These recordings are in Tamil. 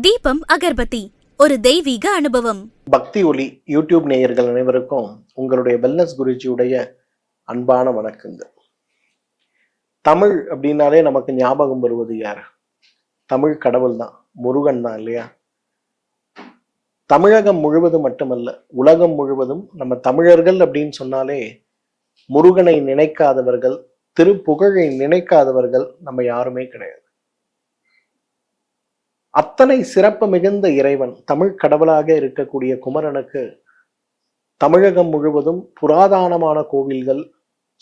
தீபம் அகர்பத்தி ஒரு தெய்வீக அனுபவம். பக்தி ஒலி யூடியூப் நேயர்கள் அனைவருக்கும் உங்களுடைய வெல்னஸ் குருஜியுடைய அன்பான வணக்கங்கள். தமிழ் அப்படின்னாலே நமக்கு ஞாபகம் வருவது யார்? தமிழ் கடவுள் தான், முருகன் தான் இல்லையா? தமிழகம் முழுவதும் மட்டுமல்ல, உலகம் முழுவதும் நம்ம தமிழர்கள் அப்படின்னு சொன்னாலே முருகனை நினைக்காதவர்கள், திருப்புகழை நினைக்காதவர்கள் நம்ம யாருமே கிடையாது. அத்தனை சிறப்பு மிகுந்த இறைவன் தமிழ் கடவுளாக இருக்கக்கூடிய குமரனுக்கு தமிழகம் முழுவதும் புராதனமான கோவில்கள்,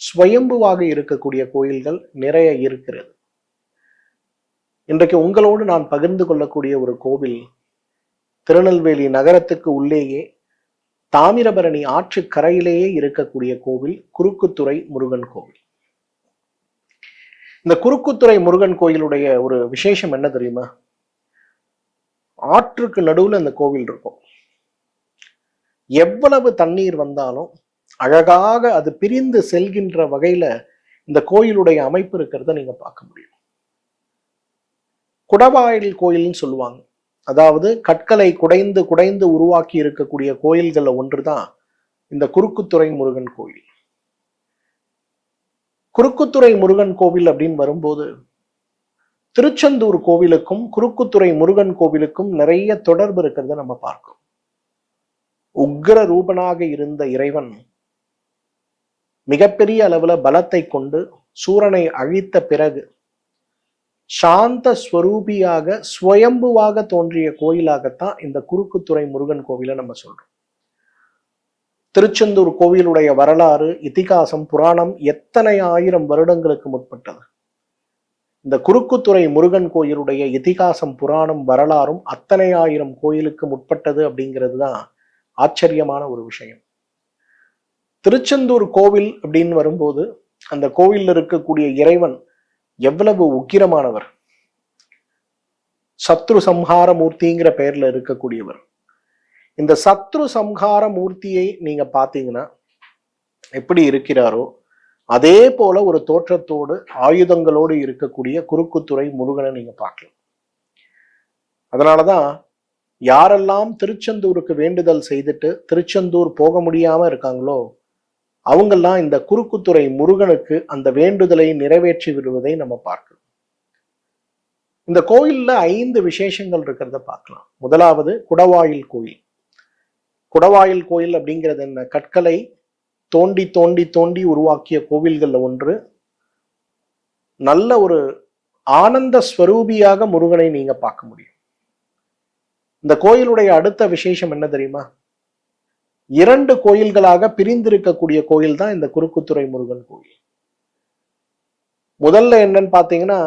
ஸ்வயம்புவாக இருக்கக்கூடிய கோயில்கள் நிறைய இருக்கிறது. இன்றைக்கு உங்களோடு நான் பகிர்ந்து கொள்ளக்கூடிய ஒரு கோவில் திருநெல்வேலி நகரத்துக்கு உள்ளேயே தாமிரபரணி ஆற்று கரையிலேயே இருக்கக்கூடிய கோவில் குறுக்குத்துறை முருகன் கோவில். இந்த குறுக்குத்துறை முருகன் கோயிலுடைய ஒரு விசேஷம் என்ன தெரியுமா? ஆற்றுக்கு நடுவுல அந்த கோவில் இருக்கும். எவ்வளவு தண்ணீர் வந்தாலும் அழகாக அது பிரிந்து செல்கின்ற வகையில இந்த கோயிலுடைய அமைப்பு இருக்கிறத நீங்க பார்க்க முடியும். குடவாயில் கோயில்னு சொல்லுவாங்க. அதாவது கற்களை குடைந்து குடைந்து உருவாக்கி இருக்கக்கூடிய கோயில்கள்ல ஒன்றுதான் இந்த குறுக்குத்துறை முருகன் கோயில். குறுக்குத்துறை முருகன் கோவில் அப்படின்னு வரும்போது திருச்செந்தூர் கோவிலுக்கும் குறுக்குத்துறை முருகன் கோவிலுக்கும் நிறைய தொடர்பு இருக்கிறத நம்ம பார்க்கிறோம். உக்ர ரூபனாக இருந்த இறைவன் மிகப்பெரிய அளவுல பலத்தை கொண்டு சூரனை அழித்த பிறகு சாந்த ஸ்வரூபியாக ஸ்வயம்புவாக தோன்றிய கோயிலாகத்தான் இந்த குறுக்குத்துறை முருகன் கோவிலை நம்ம சொல்றோம். திருச்செந்தூர் கோவிலுடைய வரலாறு, இதிகாசம், புராணம் எத்தனை ஆயிரம் வருடங்களுக்கு முற்பட்டது. இந்த குறுக்குத்துறை முருகன் கோயிலுடைய இதிகாசம், புராணம், வரலாறும் அத்தனை ஆயிரம் கோயிலுக்கு முற்பட்டது அப்படிங்கிறது தான் ஆச்சரியமான ஒரு விஷயம். திருச்செந்தூர் கோவில் அப்படின்னு வரும்போது அந்த கோவில்ல இருக்கக்கூடிய இறைவன் எவ்வளவு உக்கிரமானவர். சத்ரு சம்ஹார மூர்த்திங்கிற பெயர்ல இருக்கக்கூடியவர். இந்த சத்ரு சம்ஹார மூர்த்தியை நீங்க பாத்தீங்கன்னா எப்படி இருக்கிறாரோ அதே போல ஒரு தோற்றத்தோடு ஆயுதங்களோடு இருக்கக்கூடிய குறுக்குத்துறை முருகனை நீங்க பார்க்கலாம். அதனாலதான் யாரெல்லாம் திருச்செந்தூருக்கு வேண்டுதல் செய்துட்டு திருச்செந்தூர் போக முடியாம இருக்காங்களோ அவங்கெல்லாம் இந்த குறுக்குத்துறை முருகனுக்கு அந்த வேண்டுதலை நிறைவேற்றி விடுவதை நம்ம பார்க்கலாம். இந்த கோயில்ல 5 விசேஷங்கள் இருக்கிறத பார்க்கலாம். முதலாவது குடவாயில் கோயில். குடவாயில் கோயில் அப்படிங்கிறது என்ன? கற்களை தோண்டி தோண்டி தோண்டி உருவாக்கிய கோவில்கள்ல ஒன்று. நல்ல ஒரு ஆனந்த ஸ்வரூபியாக முருகனை நீங்க பார்க்க முடியும். இந்த கோயிலுடைய அடுத்த விசேஷம் என்ன தெரியுமா? 2 கோயில்களாக பிரிந்திருக்கக்கூடிய கோயில் தான் இந்த குறுக்குத்துறை முருகன் கோயில். முதல்ல என்னன்னு பாத்தீங்கன்னா,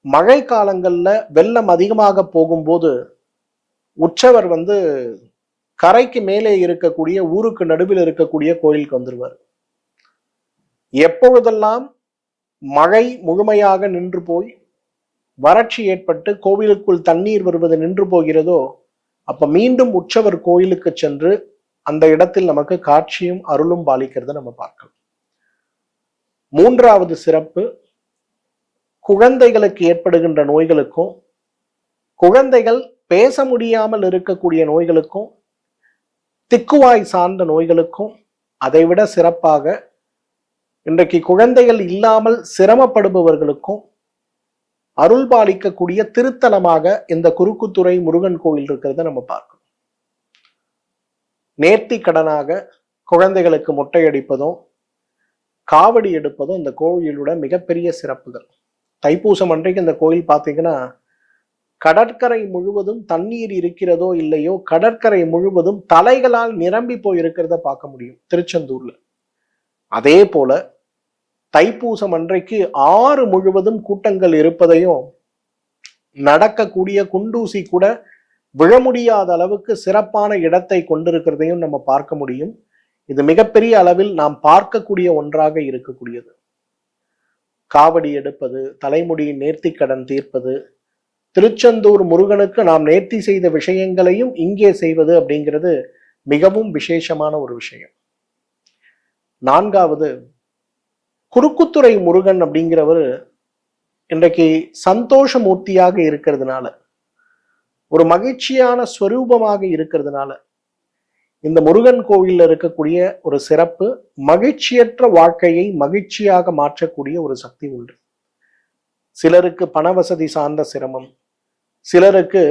மழை காலங்கள்ல வெள்ளம் அதிகமாக போகும்போது உற்சவர் கரைக்கு மேலே இருக்கக்கூடிய ஊருக்கு நடுவில் இருக்கக்கூடிய கோயிலுக்கு வந்துருவார். எப்பொழுதெல்லாம் மழை முழுமையாக நின்று போய் வறட்சி ஏற்பட்டு கோவிலுக்குள் தண்ணீர் வருவது நின்று போகிறதோ அப்ப மீண்டும் உற்சவர் கோயிலுக்கு சென்று அந்த இடத்தில் நமக்கு காட்சியும் அருளும் பாலிக்கிறத நம்ம பார்க்கலாம். 3வது சிறப்பு, குழந்தைகளுக்கு ஏற்படுகின்ற நோய்களுக்கும் குழந்தைகள் பேச முடியாமல் இருக்கக்கூடிய நோய்களுக்கும் திக்குவாய் சார்ந்த நோய்களுக்கும் அதைவிட சிறப்பாக இன்றைக்கு குழந்தைகள் இல்லாமல் சிரமப்படுபவர்களுக்கும் அருள் பாலிக்கக்கூடிய திருத்தலமாக இந்த குறுக்குத்துறை முருகன் கோவில் இருக்கிறத நம்ம பார்க்கணும். நேர்த்தி கடனாக குழந்தைகளுக்கு மொட்டை அடிப்பதும் காவடி எடுப்பதும் இந்த கோவிலோட மிகப்பெரிய சிறப்புகள். தைப்பூசம் அன்றைக்கு இந்த கோயில் பார்த்தீங்கன்னா கடற்கரை முழுவதும் தண்ணீர் இருக்கிறதோ இல்லையோ கடற்கரை முழுவதும் தலைகளால் நிரம்பி போய் இருக்கிறத பார்க்க முடியும் திருச்செந்தூர்ல. அதே போல தைப்பூசம் அன்றைக்கு ஆறு முழுவதும் கூட்டங்கள் இருப்பதையும் நடக்கக்கூடிய குண்டூசி கூட விழ முடியாத அளவுக்கு சிறப்பான இடத்தை கொண்டிருக்கிறதையும் நம்ம பார்க்க முடியும். இது மிகப்பெரிய அளவில் நாம் பார்க்கக்கூடிய ஒன்றாக இருக்கக்கூடியது. காவடி எடுப்பது, தலைமுடியின் நேர்த்திக்கடன் தீர்ப்பது, திருச்செந்தூர் முருகனுக்கு நாம் நேர்த்தி செய்த விஷயங்களையும் இங்கே செய்வது அப்படிங்கிறது மிகவும் விசேஷமான ஒரு விஷயம். 4வது, குறுக்குத்துறை முருகன் அப்படிங்கிறவர் இன்றைக்கு சந்தோஷ மூர்த்தியாக இருக்கிறதுனால ஒரு மகிழ்ச்சியான ஸ்வரூபமாக இருக்கிறதுனால இந்த முருகன் கோவில்ல இருக்கக்கூடிய ஒரு சிறப்பு, மகிழ்ச்சியற்ற வாழ்க்கையை மகிழ்ச்சியாக மாற்றக்கூடிய ஒரு சக்தி உண்டு. சிலருக்கு பண வசதி சார்ந்த சிரமம், சிலருக்கு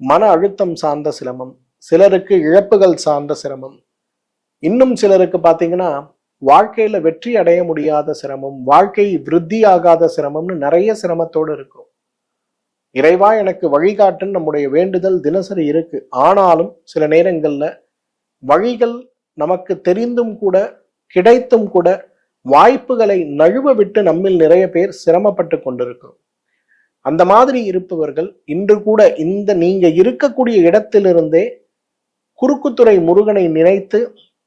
மன அழுத்தம் சார்ந்த சிரமம், சிலருக்கு இழப்புகள் சார்ந்த சிரமம், இன்னும் சிலருக்கு பாத்தீங்கன்னா வாழ்க்கையில வெற்றி அடைய முடியாத சிரமம், வாழ்க்கை விருத்தி ஆகாத சிரமம்னு நிறைய சிரமத்தோடு இருக்கும். இறைவா எனக்கு வழிகாட்டுன்னு நம்முடைய வேண்டுதல் தினசரி இருக்கு. ஆனாலும் சில நேரங்கள்ல வழிகள் நமக்கு தெரிந்தும் கூட, கிடைத்தும் கூட வாய்ப்புகளை நழுவ விட்டு நம்மில் நிறைய பேர் சிரமப்பட்டு கொண்டிருக்கிறோம். அந்த மாதிரி இருப்பவர்கள் இன்று கூட நீங்க இருக்கக்கூடிய இடத்திலிருந்தே குறுக்குத்துறை முருகனை நினைத்து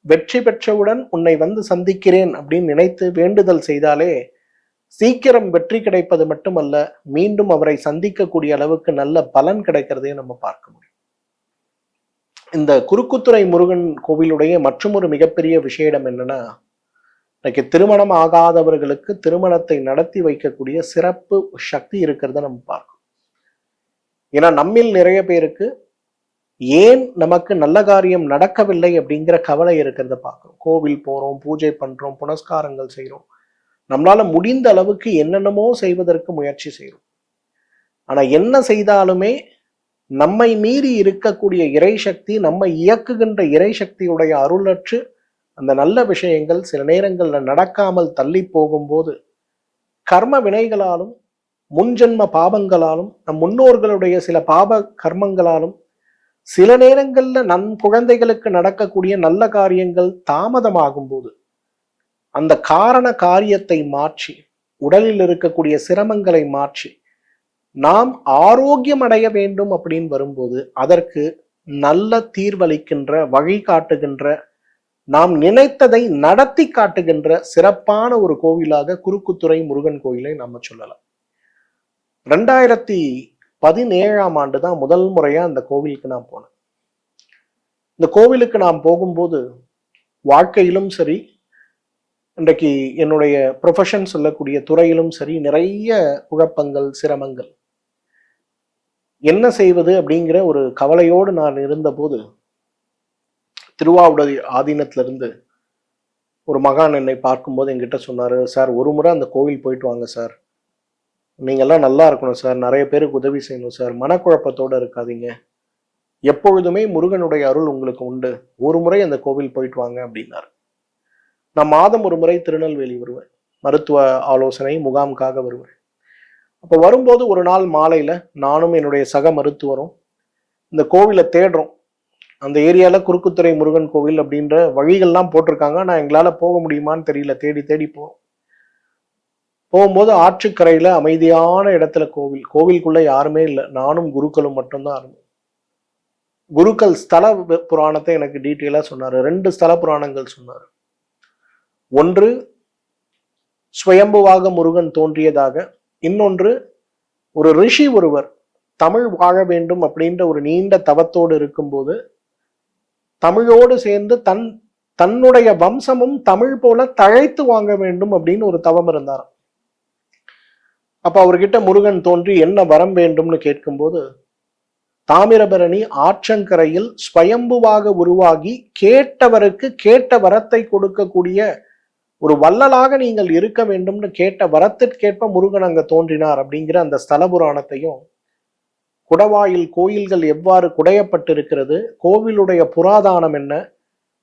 வெற்றி பெற்றவுடன் உன்னை வந்து சந்திக்கிறேன் அப்படின்னு நினைத்து வேண்டுதல் செய்தாலே சீக்கிரம் வெற்றி கிடைப்பது மட்டுமல்ல, மீண்டும் அவரை சந்திக்கக்கூடிய அளவுக்கு நல்ல பலன் கிடைக்கிறதையும் நம்ம பார்க்க முடியும். இந்த குறுக்குத்துறை முருகன் கோவிலுடைய மற்றொரு மிகப்பெரிய விஷயம் என்னன்னா, இன்னைக்கு திருமணம் ஆகாதவர்களுக்கு திருமணத்தை நடத்தி வைக்கக்கூடிய சிறப்பு சக்தி இருக்கிறத நம்ம பார்க்கணும். ஏன்னா நம்மில் நிறைய பேருக்கு ஏன் நமக்கு நல்ல காரியம் நடக்கவில்லை அப்படிங்கிற கவலை இருக்கிறத பார்க்கணும். கோவில் போறோம், பூஜை பண்றோம், புனஸ்காரங்கள் செய்யறோம், நம்மளால முடிந்த அளவுக்கு என்னென்னமோ செய்வதற்கு முயற்சி செய்யறோம். ஆனா என்ன செய்தாலுமே நம்மை மீறி இருக்கக்கூடிய இறை சக்தி, நம்மை இயக்குகின்ற இறை சக்தியுடைய அருளற்று அந்த நல்ல விஷயங்கள் சில நேரங்கள்ல நடக்காமல் தள்ளி போகும்போது கர்ம வினைகளாலும் முன்ஜென்ம பாவங்களாலும் நம் முன்னோர்களுடைய சில பாப கர்மங்களாலும் சில நேரங்கள்ல நம் குழந்தைகளுக்கு நடக்கக்கூடிய நல்ல காரியங்கள் தாமதமாகும் போது அந்த காரண காரியத்தை மாற்றி, உடலில் இருக்கக்கூடிய சிரமங்களை மாற்றி நாம் ஆரோக்கியம் அடைய வேண்டும் அப்படின்னு வரும்போது அதற்கு நல்ல தீர்வளிக்கின்ற, வழிகாட்டுகின்ற, நாம் நினைத்ததை நடத்தி காட்டுகின்ற சிறப்பான ஒரு கோவிலாக குறுக்குத்துறை முருகன் கோயிலை நம்ம சொல்லலாம். 2017ஆம் ஆண்டு தான் முதல் முறையா அந்த கோவிலுக்கு நான் போனேன். இந்த கோவிலுக்கு நான் போகும்போது வாழ்க்கையிலும் சரி, இன்றைக்கு என்னுடைய ப்ரொஃபஷன் சொல்லக்கூடிய துறையிலும் சரி நிறைய குழப்பங்கள், சிரமங்கள், என்ன செய்வது அப்படிங்கிற ஒரு கவலையோடு நான் இருந்தபோது திருவாவூர் ஆதீனத்திலிருந்து ஒரு மகான் என்னை பார்க்கும்போது என்கிட்ட சொன்னாரு, சார் ஒரு முறை அந்த கோவில் போயிட்டு வாங்க சார், நீங்கெல்லாம் நல்லா இருக்கணும் சார், நிறைய பேருக்கு உதவி செய்யணும் சார், மனக்குழப்பத்தோடு இருக்காதீங்க, எப்பொழுதுமே முருகனுடைய அருள் உங்களுக்கு உண்டு, ஒரு முறை அந்த கோவில் போயிட்டு வாங்க அப்படின்னாரு. நான் மாதம் ஒரு முறை திருநெல்வேலி வருவேன், மருத்துவ ஆலோசனை முகாமுக்காக வருவேன். அப்போ வரும்போது ஒரு நாள் மாலையில நானும் என்னுடைய சக மருத்துவரும் இந்த கோவிலை தேடுறோம். அந்த ஏரியால குறுக்குத்துறை முருகன் கோவில் அப்படின்ற வழிகள்லாம் போட்டிருக்காங்க, நான் எங்களால போக முடியுமான்னு தெரியல, தேடி தேடி போகும்போது ஆற்றுக்கரையில அமைதியான இடத்துல கோவிலுக்குள்ள யாருமே இல்லை, நானும் குருக்களும் மட்டும்தான் இருந்தோம். குருக்கள் ஸ்தல புராணத்தை எனக்கு டீட்டெயிலா சொன்னாரு. 2 ஸ்தல புராணங்கள் சொன்னாரு. ஒன்று ஸ்வயம்புவாக முருகன் தோன்றியதாக, இன்னொன்று ஒரு ரிஷி ஒருவர் தமிழ் வாழ வேண்டும் அப்படின்ற ஒரு நீண்ட தவத்தோடு இருக்கும்போது தமிழோடு சேர்ந்து தன்னுடைய வம்சமும் தமிழ் போல தழைத்து வாங்க வேண்டும் அப்படின்னு ஒரு தவம் இருந்தார். அப்ப அவர்கிட்ட முருகன் தோன்றி என்ன வரம் வேண்டும்னு கேட்கும்போது, தாமிரபரணி ஆற்றங்கரையில் ஸ்வயம்புவாக உருவாகி கேட்டவருக்கு கேட்ட வரத்தை கொடுக்கக்கூடிய ஒரு வள்ளலாக நீங்கள் இருக்க வேண்டும்னு கேட்ட வரத்திற்கேற்ப முருகன் அங்க தோன்றினார் அப்படிங்கிற அந்த ஸ்தல புராணத்தையும், குடவாயில் கோயில்கள் எவ்வாறு குடையப்பட்டிருக்கிறது, கோவிலுடைய புராதானம் என்ன,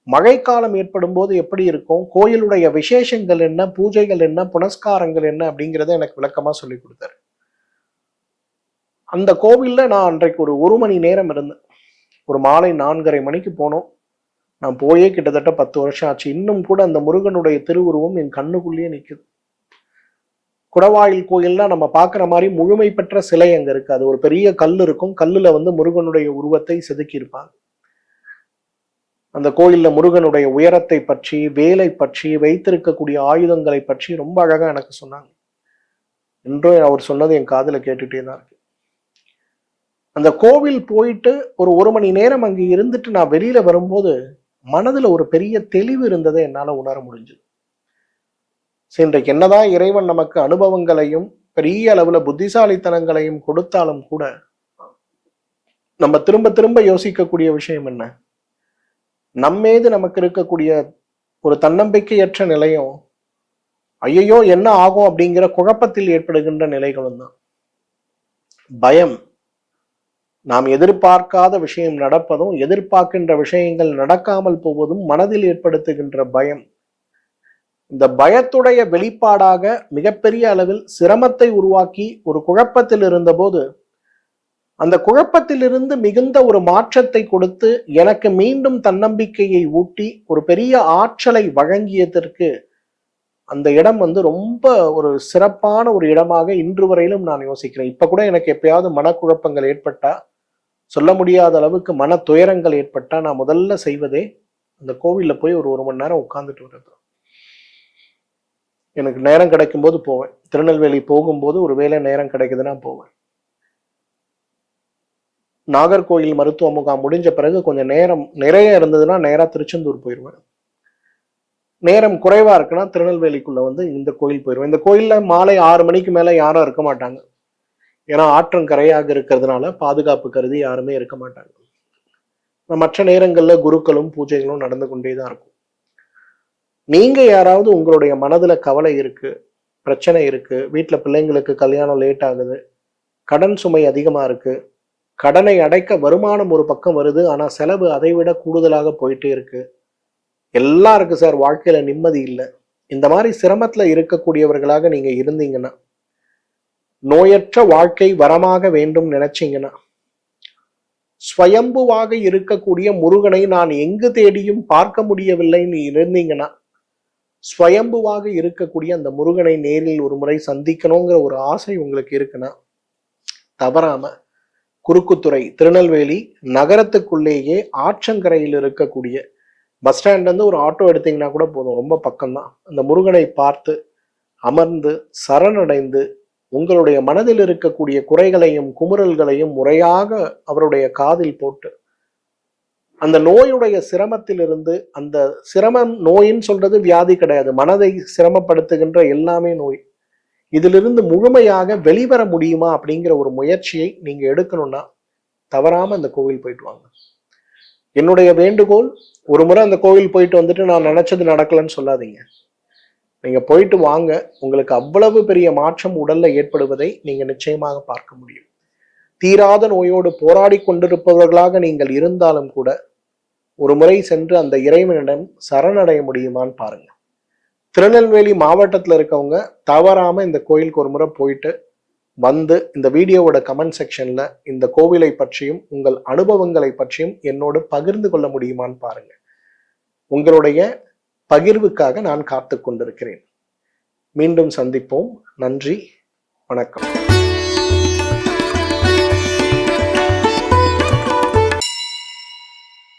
மழைக்காலம் ஏற்படும் போது எப்படி இருக்கும், கோயிலுடைய விசேஷங்கள் என்ன, பூஜைகள் என்ன, புனஸ்காரங்கள் என்ன அப்படிங்கிறத எனக்கு விளக்கமா சொல்லி கொடுத்தாரு. அந்த கோவில்ல நான் அன்றைக்கு ஒரு மணி நேரம் இருந்தேன். ஒரு மாலை 4:30 மணிக்கு போனோம். நான் போயே கிட்டத்தட்ட 10 வருஷம் ஆச்சு. இன்னும் கூட அந்த முருகனுடைய திருவுருவம் என் கண்ணுக்குள்ளேயே நிற்குது. குடவாயில் கோயில்னா நம்ம பார்க்குற மாதிரி முழுமை பெற்ற சிலை அங்க இருக்காது. ஒரு பெரிய கல் இருக்கும், கல்லுல முருகனுடைய உருவத்தை செதுக்கி இருப்பாங்க. அந்த கோயில்ல முருகனுடைய உயரத்தை பற்றி, வேலை பற்றி, வைத்திருக்கக்கூடிய ஆயுதங்களை பற்றி ரொம்ப அழகா எனக்கு சொன்னாங்க. இன்றும் அவர் சொன்னது என் காதுல கேட்டுட்டே தான் இருக்கு. அந்த கோவில் போயிட்டு ஒரு மணி நேரம் அங்கே இருந்துட்டு நான் வெளியில வரும்போது மனதுல ஒரு பெரிய தெளிவு இருந்ததை என்னால உணர முடிஞ்சது. இன்றைக்கு என்னதான் இறைவன் நமக்கு அனுபவங்களையும் பெரிய அளவுல புத்திசாலித்தனங்களையும் கொடுத்தாலும் கூட நம்ம திரும்ப திரும்ப யோசிக்கக்கூடிய விஷயம் என்ன? நம்மீது நமக்கு இருக்கக்கூடிய ஒரு தன்னம்பிக்கையற்ற நிலையும், ஐயையோ என்ன ஆகும் அப்படிங்கிற குழப்பத்தில் ஏற்படுகின்ற நிலைகளும் தான். பயம், நாம் எதிர்பார்க்காத விஷயம் நடப்பதும், எதிர்பார்க்கின்ற விஷயங்கள் நடக்காமல் போவதும் மனதில் ஏற்படுத்துகின்ற பயம். இந்த பயத்துடைய வெளிப்பாடாக மிகப்பெரிய அளவில் சிரமத்தை உருவாக்கி ஒரு குழப்பத்தில் இருந்தபோது, அந்த குழப்பத்திலிருந்து மிகுந்த ஒரு மாற்றத்தை கொடுத்து எனக்கு மீண்டும் தன்னம்பிக்கையை ஊட்டி ஒரு பெரிய ஆற்றலை வழங்கியதற்கு அந்த இடம் ரொம்ப ஒரு சிறப்பான ஒரு இடமாக இன்று வரையிலும் நான் யோசிக்கிறேன். இப்ப கூட எனக்கு எப்பயாவது மனக்குழப்பங்கள் ஏற்பட்டா, சொல்ல முடியாத அளவுக்கு மன துயரங்கள் ஏற்பட்டா, நான் முதல்ல செய்வதே அந்த கோவில்ல போய் ஒரு 1 மணி நேரம் உட்கார்ந்துட்டு வர்றது. எனக்கு நேரம் கிடைக்கும் போது போவேன். திருநெல்வேலி போகும்போது ஒரு வேளை நேரம் கிடைக்குதுன்னா போவேன். நாகர்கோயில் மருத்துவ முகாம் முடிஞ்ச பிறகு கொஞ்சம் நேரம் நிறைய இருந்ததுன்னா நேரா திருச்செந்தூர் போயிடுவேன். நேரம் குறைவா இருக்குன்னா திருநெல்வேலிக்குள்ள இந்த கோயில் போயிடுவேன். இந்த கோயில்ல மாலை 6 மணிக்கு மேல யாரும் இருக்க மாட்டாங்க. ஏன்னா ஆற்றங்கரையாக இருக்கிறதுனால பாதுகாப்பு கருதி யாருமே இருக்க மாட்டாங்க. மற்ற நேரங்கள்ல குருக்களும் பூஜைகளும் நடந்து கொண்டேதான் இருக்கும். நீங்க யாராவது உங்களுடைய மனதுல கவலை இருக்கு, பிரச்சனை இருக்கு, வீட்டுல பிள்ளைங்களுக்கு கல்யாணம் லேட் ஆகுது, கடன் சுமை அதிகமா இருக்கு, கடனை அடைக்க வருமானம் ஒரு பக்கம் வருது, ஆனா செலவு அதை விட கூடுதலாக போயிட்டே இருக்கு, எல்லாம் இருக்கு சார், வாழ்க்கையில நிம்மதி இல்லை, இந்த மாதிரி சிரமத்துல இருக்கக்கூடியவர்களாக நீங்க இருந்தீங்கன்னா, நோயற்ற வாழ்க்கை வரமாக வேண்டும் நினைச்சீங்கன்னா, ஸ்வயம்புவாக இருக்கக்கூடிய முருகனை நான் எங்கு தேடியும் பார்க்க முடியவில்லைன்னு இருந்தீங்கன்னா, ஸ்வயம்புவாக இருக்கக்கூடிய அந்த முருகனை நேரில் ஒரு முறை சந்திக்கணுங்கிற ஒரு ஆசை உங்களுக்கு இருக்குன்னா, தவறாம குறுக்குத்துறை திருநெல்வேலி நகரத்துக்குள்ளேயே ஆற்றங்கரையில் இருக்கக்கூடிய பஸ் ஸ்டாண்ட்ல இருந்து ஒரு ஆட்டோ எடுத்தீங்கன்னா கூட போதும், ரொம்ப பக்கம்தான். அந்த முருகனை பார்த்து அமர்ந்து சரணடைந்து உங்களுடைய மனதில் இருக்கக்கூடிய குறைகளையும் குமுறல்களையும் முறையாக அவருடைய காதில் போட்டு, அந்த நோயுடைய சிரமத்திலிருந்து, அந்த சிரமம் நோயின்னு சொல்றது வியாதி கிடையாது, மனதை சிரமப்படுத்துகின்ற எல்லாமே நோய், இதிலிருந்து முழுமையாக வெளிவர முடியுமா அப்படிங்கிற ஒரு முயற்சியை நீங்க எடுக்கணும்னா தவறாம அந்த கோவில் போயிட்டு வாங்க. என்னுடைய வேண்டுகோள், ஒரு முறை அந்த கோவில் போயிட்டு வந்துட்டு நான் நினைச்சது நடக்கலன்னு சொல்லாதீங்க. நீங்க போயிட்டு வாங்க, உங்களுக்கு அவ்வளவு பெரிய மாற்றம் உடல்ல ஏற்படுவதை நீங்க நிச்சயமாக பார்க்க முடியும். தீராத நோயோடு போராடி கொண்டிருப்பவர்களாக நீங்கள் இருந்தாலும் கூட ஒரு முறை சென்று அந்த இறைவனிடம் சரணடைய முடியுமான்னு பாருங்க. திருநெல்வேலி மாவட்டத்தில் இருக்கவங்க தவறாம இந்த கோயிலுக்கு ஒரு முறை போயிட்டு வந்து இந்த வீடியோவோட கமெண்ட் செக்ஷன்ல இந்த கோவிலை பற்றியும் உங்கள் அனுபவங்களை பற்றியும் என்னோடு பகிர்ந்து கொள்ள முடியுமான்னு பாருங்க. உங்களுடைய பகிர்வுக்காக நான் காத்து கொண்டிருக்கிறேன். மீண்டும் சந்திப்போம். நன்றி, வணக்கம்.